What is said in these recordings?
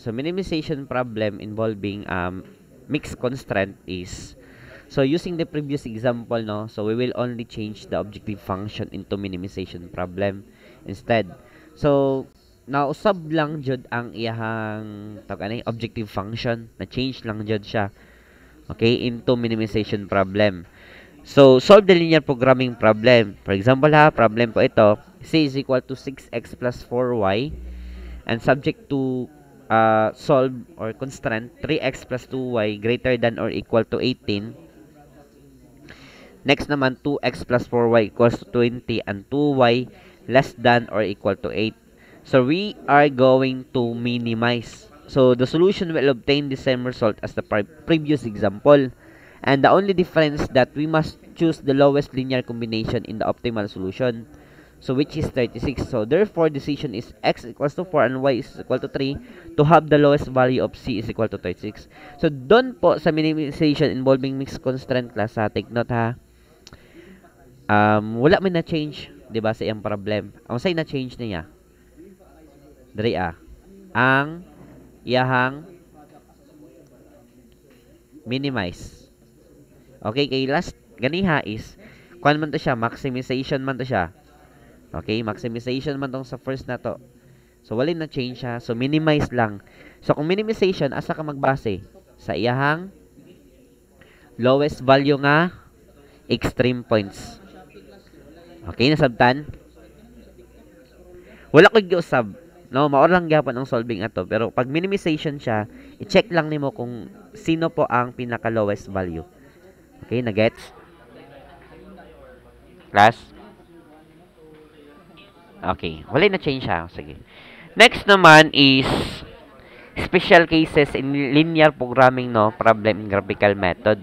So minimization problem involving mixed constraint is, so using the previous example, no, so we will only change the objective function into minimization problem instead. So nausab lang jud ang iyahang tawag ani objective function, na change lang jud siya, okay, into minimization problem. So solve the linear programming problem. For example ha, problem po ito, c is equal to 6x plus 4y, and subject to solve or constraint 3x plus 2y greater than or equal to 18. Next naman, 2x plus 4y equals to 20 and 2y less than or equal to 8. So we are going to minimize. So the solution will obtain the same result as the previous example. And the only difference that we must choose the lowest linear combination in the optimal solution. So which is 36. So therefore, decision is x equals to 4 and y is equal to 3 to have the lowest value of c is equal to 36. So doon po sa minimization involving mixed constraint class, take note ha. Wala man na change, 'di ba, sa iyang problem. Ang say na change niya diri ang iyahang minimize. Okay, kay last ganiha is kuan man to siya, maximization man to siya. Okay, maximization man tong sa first na to. So wala na change siya. So minimize lang. So kung minimization, asa ka magbase? Sa iyahang lowest value nga extreme points. Okay, nasabtan? Wala ko giusab. No, mao lang gyapon ang solving ato. Pero pag minimization siya, i-check lang nimo kung sino po ang pinaka lowest value. Okay, na gets? Class? Okay, wala na change siya. Sige. Next naman is special cases in linear programming, no, problem in graphical method.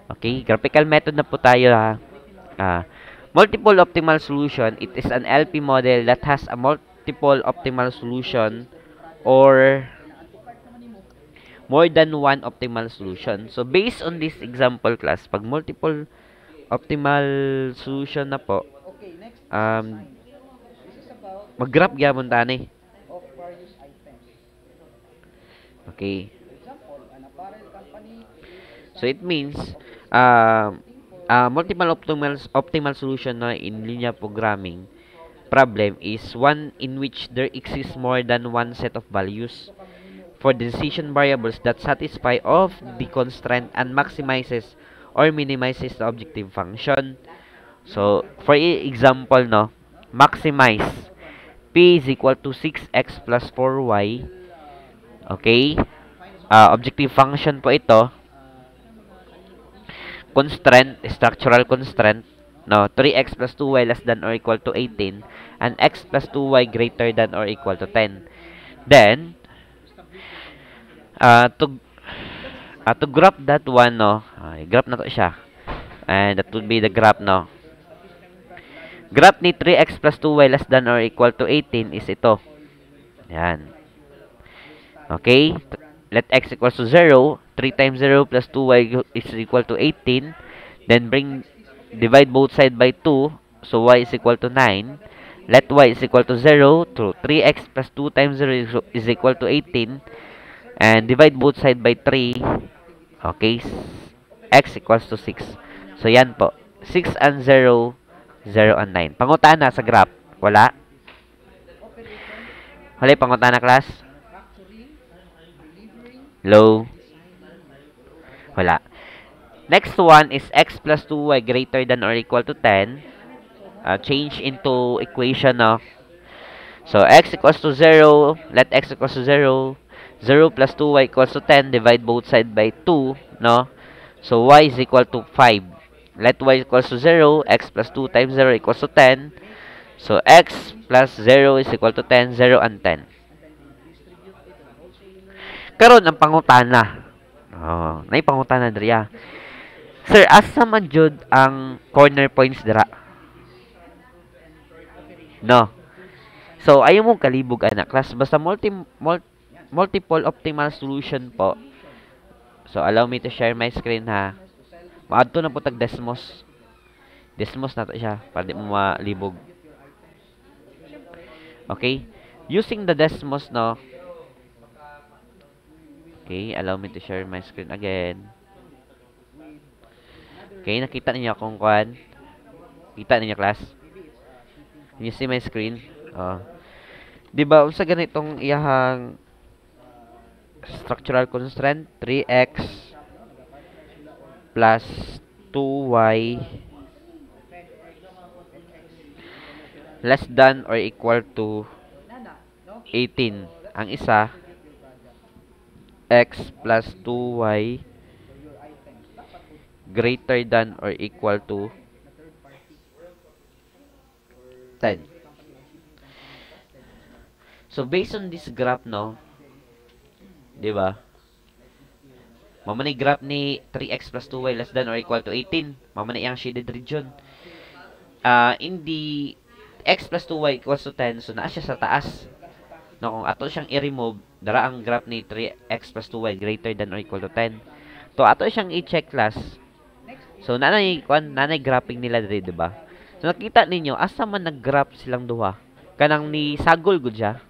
Okay, graphical method na po tayo ha. Multiple optimal solution, it is an LP model that has a multiple optimal solution or more than one optimal solution. So based on this example class, pag multiple optimal solution na po, mag-graph gyapon tani. Okay. So it means multiple optimal solution na in linear programming problem is one in which there exists more than one set of values for the decision variables that satisfy of the constraint and maximizes or minimizes the objective function. So for example, no, maximize p is equal to 6x plus 4y. Okay, objective function po ito. Constraint, structural constraint, no, 3x plus 2y less than or equal to 18 and x plus 2y greater than or equal to 10. Then to graph that one, no, graph na to siya, and that would be the graph, no. Graph ni 3x plus 2y less than or equal to 18 is ito. Yan. Okay, let x equals to 0. 3 times 0 plus 2y is equal to 18. Then divide both side by 2. So y is equal to 9. Let y is equal to 0. So 3x plus 2 times 0 is equal to 18. And divide both side by 3. Okay, x equals to 6. So yan po. 6 and 0, 0 and 9. Pangutana sa graph. Wala. Huli, pangutana class. Low. Wala. Next one is x plus 2y greater than or equal to 10. Change into equation, no? So, x equals to 0. Let x equals to 0. 0 plus 2y equals to 10. Divide both side by 2, no? So, y is equal to 5. Let y equals to 0. X plus 2 times 0 equals to 10. So, x plus 0 is equal to 10. 0 and 10. Karon ang pangutana. Nay pangutana diriya. Sir, asa man jud ang corner points dira? No. So ayo mo kalibog anak class, basta multiple optimal solution po. So allow me to share my screen ha. Maadto na po tag Desmos. Desmos na to siya para di mo malibog. Okay? Using the Desmos, no, Okay, allow me to share my screen again. Okay, nakita ninyo kung kuan. Kita ninyo, class? Can you see my screen? Oh. Di ba, sa ganitong iyahang structural constraint, 3x plus 2y less than or equal to 18. Ang isa, x plus 2y greater than or equal to 10. So, based on this graph, no, di ba? Mamanay graph ni 3x plus 2y less than or equal to 18. Mamanay ang shaded region. In the x plus 2y equals to 10, so naa siya sa taas. No, kung ato siyang i-remove, dara ang graph ni 3x plus 2y greater than or equal to 10. To ato siyang i-check, class. So, nanay graphing nila diri, di ba? So, nakita ninyo, asa man nag-graph silang duha? Kanang ni Sagol, gud siya.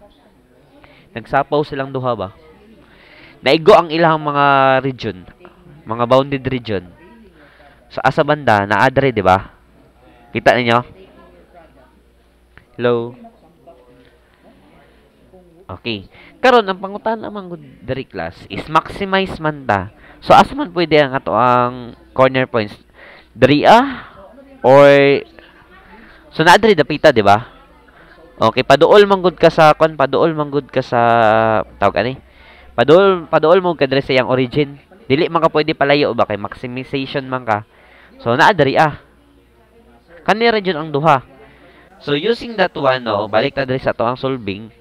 Nagsapaw silang duha ba? Naigo ang ilang mga region, mga bounded region. So, asa banda, naadre, di ba? Kita ninyo? Hello? Okay. Karon ang pangutana man gud diri, class is maximize man ta. So, asa man pwede ang ato ang corner points? Diri or so naadre dapita, di ba? Okay, paduol manggod ka sa paduol manggod ka sa tawag ani. Paduol mo ka dire sa iyang origin. Dili man ka pwede palayo ba kay maximization man ka. So naa diri Kani region ang duha. So using that one, no, balik ta diri sa to ang solving.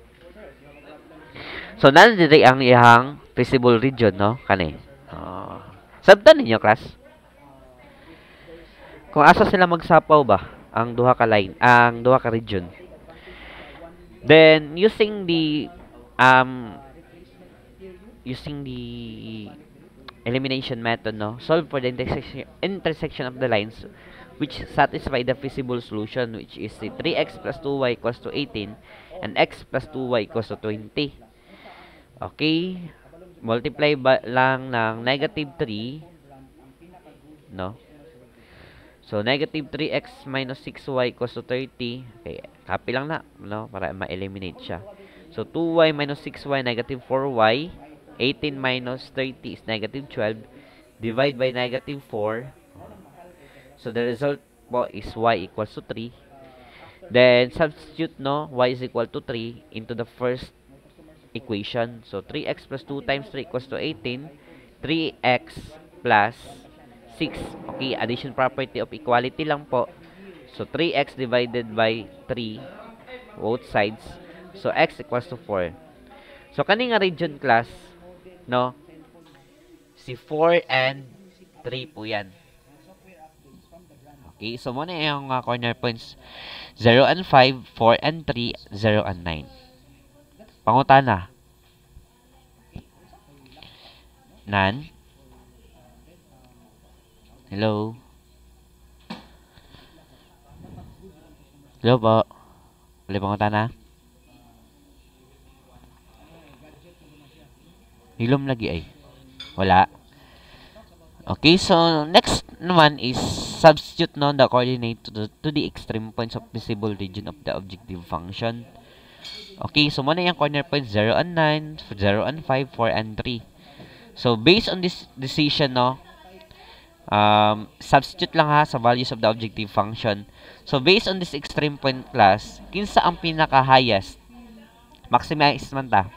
So naa diri ang iyang feasible region, no, kani. Sabtan ninyo, class. Kung asa sila magsapaw ba ang duha ka line, ang duha ka region. Then using the elimination method, no, solve for the intersection of the lines which satisfy the feasible solution, which is the 3x plus 2y equals to 18 and x plus 2y equals to 20. Okay, multiply ba lang ng negative 3, no? So, negative 3x minus 6y equals to 30. Okay, copy lang na, no, para ma-eliminate siya. So, 2y minus 6y, negative 4y. 18 minus 30 is negative 12. Divide by negative 4. So, the result po is y equals to 3. Then, substitute, no, y is equal to 3 into the first equation. So, 3x plus 2 times 3 equals to 18. 3x plus 6. Okay, addition property of equality lang po. So, 3x divided by 3, both sides. So, x equals to 4. So, kani nga region, class, no, si 4 and 3 po yan. Okay, so muna yung corner points 0 and 5, 4 and 3, 0 and 9. Pangutana. Nan? Hello? Hello po? Wala pangutana? Hilom lagi ay. Wala. Okay, so next naman is substitute, no, the coordinate to the extreme points of visible region of the objective function. Okay, so muna yung corner points 0 and 9, 0 and 5, 4 and 3. So based on this decision, no, substitute lang ha sa values of the objective function. So based on this extreme point, class, kinsa ang pinaka-highest? Maximize man ta.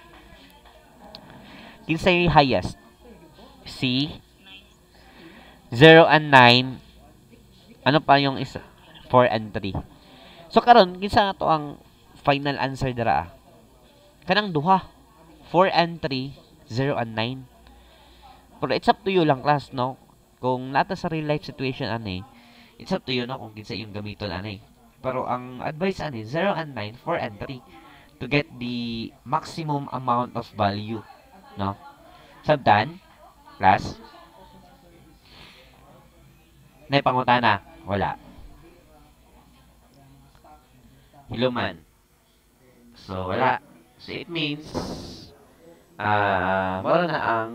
Kinsa yung highest? C 0 and 9. Ano pa yung isa? 4 and 3. So karon kinsa nga to ang final answer dira? Kanang duha. 4 and 3, 0 and 9. Pero it's up to you lang, class, no? Kung nata sa real life situation ani, it's up to you, no, kung kinsa yung gamiton ani. Pero ang advice ani 0 and 9, 4 and 3 to get the maximum amount of value, no? Sabdan, class? Nay pangutana, wala. Hiluman. So wala. So it means mao na ang